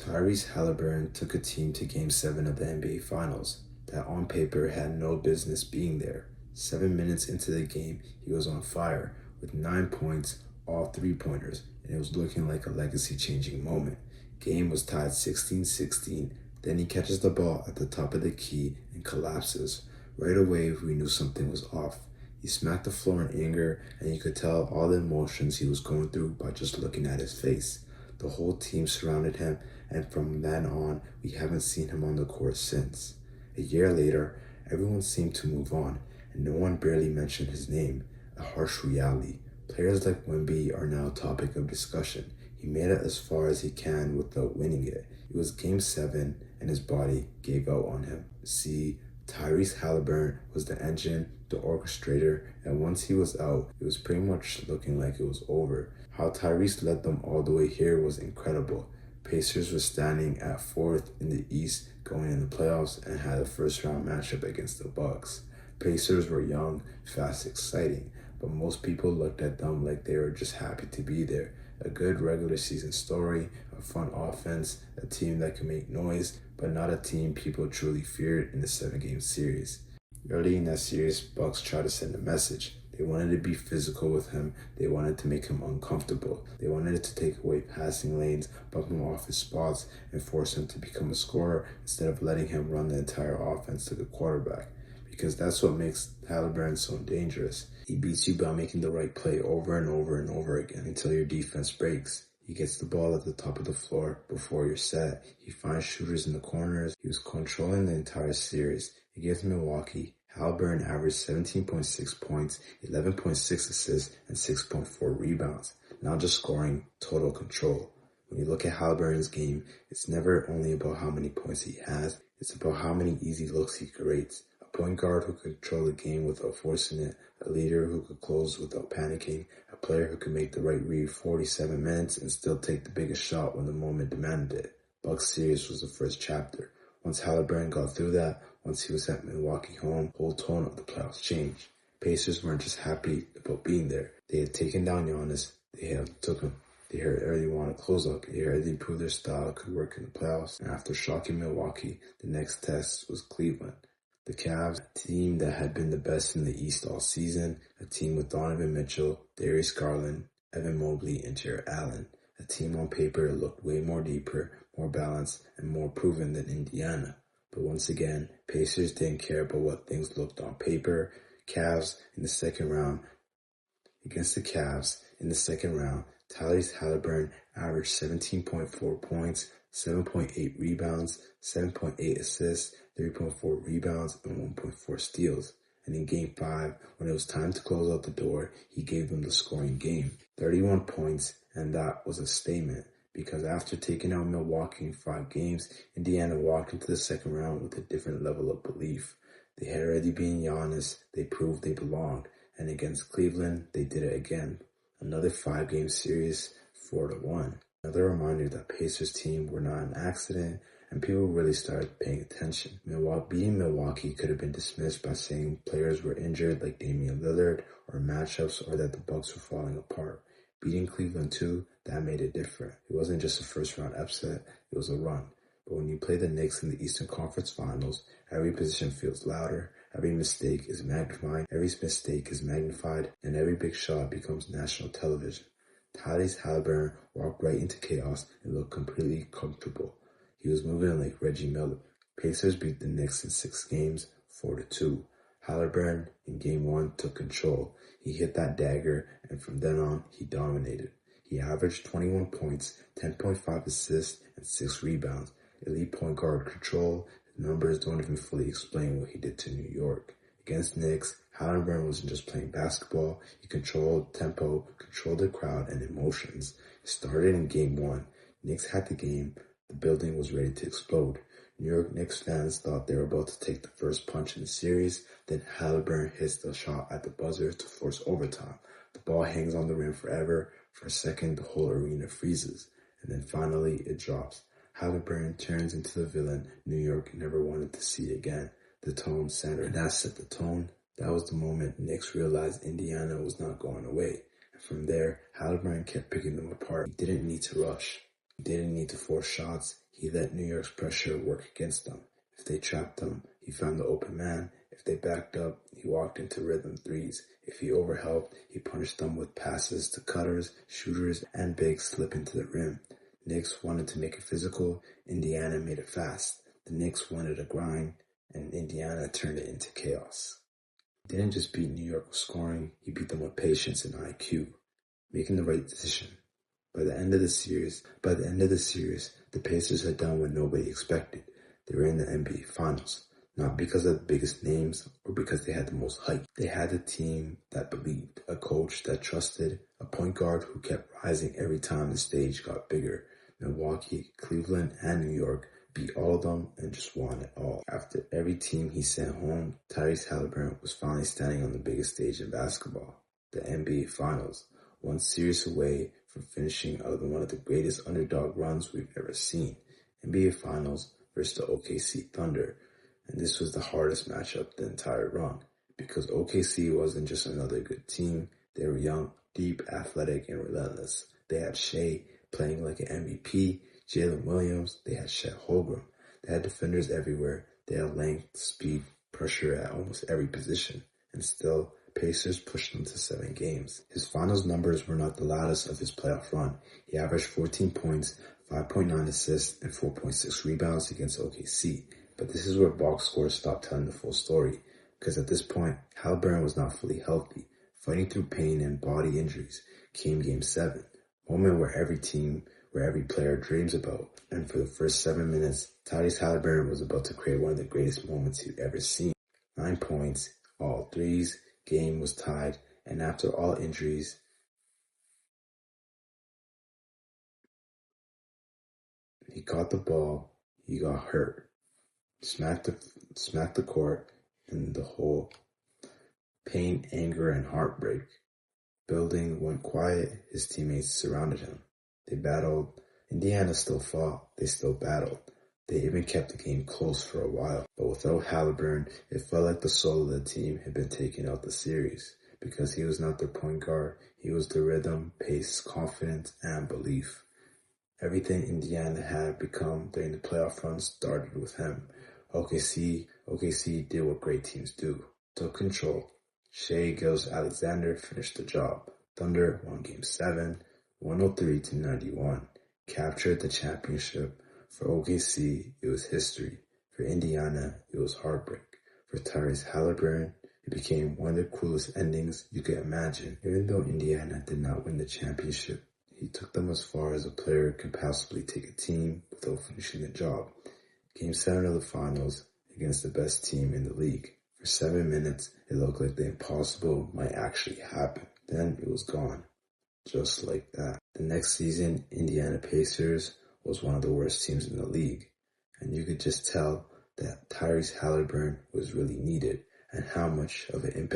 Tyrese Halliburton took a team to Game 7 of the NBA Finals that on paper had no business being there. 7 minutes into the game, he was on fire with 9 points, all three-pointers, and it was looking like a legacy-changing moment. Game was tied 16-16. Then he catches the ball at the top of the key and collapses. Right away, we knew something was off. He smacked the floor in anger, and you could tell all the emotions he was going through by just looking at his face. The whole team surrounded him, and from then on, we haven't seen him on the court since. A year later, everyone seemed to move on, and no one barely mentioned his name, a harsh reality. Players like Wemby are now a topic of discussion. He made it as far as he can without winning it. It was Game 7, and his body gave out on him. See, Tyrese Halliburton was the engine, the orchestrator, and once he was out, it was pretty much looking like it was over. How Tyrese led them all the way here was incredible. Pacers were standing at fourth in the East going in the playoffs and had a first-round matchup against the Bucks. Pacers were young, fast, exciting, but most people looked at them like they were just happy to be there. A good regular season story, a fun offense, a team that could make noise, but not a team people truly feared in the 7-game series. Early in that series, Bucks tried to send a message. They wanted to be physical with him. They wanted to make him uncomfortable. They wanted to take away passing lanes, bump him off his spots, and force him to become a scorer instead of letting him run the entire offense to the quarterback. Because that's what makes Halliburton so dangerous. He beats you by making the right play over and over and over again until your defense breaks. He gets the ball at the top of the floor before you're set. He finds shooters in the corners. He was controlling the entire series. Against Milwaukee, Halliburton averaged 17.6 points, 11.6 assists, and 6.4 rebounds. Not just scoring, total control. When you look at Halliburton's game, it's never only about how many points he has, it's about how many easy looks he creates. A point guard who could control the game without forcing it, a leader who could close without panicking, a player who could make the right read 47 minutes and still take the biggest shot when the moment demanded it. Bucks series was the first chapter. Once Halliburton got through that, once he was at Milwaukee home, the whole tone of the playoffs changed. Pacers weren't just happy about being there. They had taken down Giannis. They took him. They had already won a closeout. They had already proved their style could work in the playoffs. And after shocking Milwaukee, the next test was Cleveland. The Cavs, a team that had been the best in the East all season, a team with Donovan Mitchell, Darius Garland, Evan Mobley, and Jarrett Allen. A team on paper looked way more deeper, more balanced, and more proven than Indiana. But once again, Pacers didn't care about what things looked on paper. Cavs in the second round. Against the Cavs in the second round, Tyrese Halliburton averaged 17.4 points, 7.8 rebounds, 7.8 assists, 3.4 rebounds, and 1.4 steals. And in Game 5, when it was time to close out the door, he gave them the scoring game. 31 points, and that was a statement. Because after taking out Milwaukee in 5 games, Indiana walked into the second round with a different level of belief. They had already beaten Giannis, they proved they belonged, and against Cleveland, they did it again. Another 5-game series, 4-1. Another reminder that Pacers team were not an accident, and people really started paying attention. Beating Milwaukee could have been dismissed by saying players were injured like Damian Lillard, or matchups, or that the Bucks were falling apart. Beating Cleveland too, that made it different. It wasn't just a first-round upset, it was a run. But when you play the Knicks in the Eastern Conference Finals, every position feels louder, every mistake is magnified, and every big shot becomes national television. Tyrese Halliburton walked right into chaos and looked completely comfortable. He was moving like Reggie Miller. Pacers beat the Knicks in 6 games, 4-2. Halliburton, in Game 1, took control. He hit that dagger, and from then on, he dominated. He averaged 21 points, 10.5 assists, and 6 rebounds. Elite point guard control. The numbers don't even fully explain what he did to New York. Against Knicks, Halliburton wasn't just playing basketball. He controlled tempo, controlled the crowd, and emotions. It started in Game 1. Knicks had the game. The building was ready to explode. New York Knicks fans thought they were about to take the first punch in the series. Then Halliburton hits the shot at the buzzer to force overtime. The ball hangs on the rim forever. For a second, the whole arena freezes. And then finally, it drops. Halliburton turns into the villain New York never wanted to see again. The tone center. And that set the tone. That was the moment Knicks realized Indiana was not going away. And from there, Halliburton kept picking them apart. He didn't need to rush. He didn't need to force shots. He let New York's pressure work against them. If they trapped him, he found the open man. If they backed up, he walked into rhythm threes. If he overhelped, he punished them with passes to cutters, shooters, and bigs slipping to the rim. Knicks wanted to make it physical. Indiana made it fast. The Knicks wanted a grind, and Indiana turned it into chaos. He didn't just beat New York with scoring, he beat them with patience and IQ, making the right decision. By the end of the series, the Pacers had done what nobody expected. They were in the NBA Finals, not because of the biggest names or because they had the most hype. They had a team that believed, a coach that trusted, a point guard who kept rising every time the stage got bigger. Milwaukee, Cleveland, and New York beat all of them and just won it all. After every team he sent home, Tyrese Halliburton was finally standing on the biggest stage in basketball, the NBA Finals, one series away from finishing out one of the greatest underdog runs we've ever seen. NBA Finals versus the OKC Thunder. And this was the hardest matchup the entire run, because OKC wasn't just another good team. They were young, deep, athletic, and relentless. They had Shea playing like an MVP, Jalen Williams, they had Chet Holmgren. They had defenders everywhere. They had length, speed, pressure at almost every position. And still, Pacers pushed him to 7 games. His finals numbers were not the loudest of his playoff run. He averaged 14 points, 5.9 assists, and 4.6 rebounds against OKC. But this is where box scores stopped telling the full story, because at this point, Halliburton was not fully healthy. Fighting through pain and body injuries came Game 7, a moment where every player dreams about. And for the first 7 minutes, Tyrese Halliburton was about to create one of the greatest moments you've ever seen. 9 points, all threes, game was tied, and after all injuries, he caught the ball, he got hurt, smacked the court, and the whole pain, anger, and heartbreak building went quiet. His teammates surrounded him. They battled. Indiana still fought. They still battled. They even kept the game close for a while. But without Halliburton, it felt like the soul of the team had been taken out the series. Because he was not their point guard, he was the rhythm, pace, confidence, and belief. Everything Indiana had become during the playoff run started with him. OKC did what great teams do. Took control. Shai Gilgeous-Alexander finished the job. Thunder won Game 7, 103-91. Captured the championship. For OKC, it was history. For Indiana, it was heartbreak. For Tyrese Halliburton, it became one of the coolest endings you could imagine. Even though Indiana did not win the championship, he took them as far as a player can possibly take a team without finishing the job. Game 7 of the finals against the best team in the league. For 7 minutes, it looked like the impossible might actually happen. Then it was gone. Just like that. The next season, Indiana Pacers was one of the worst teams in the league. And you could just tell that Tyrese Halliburton was really needed and how much of an impact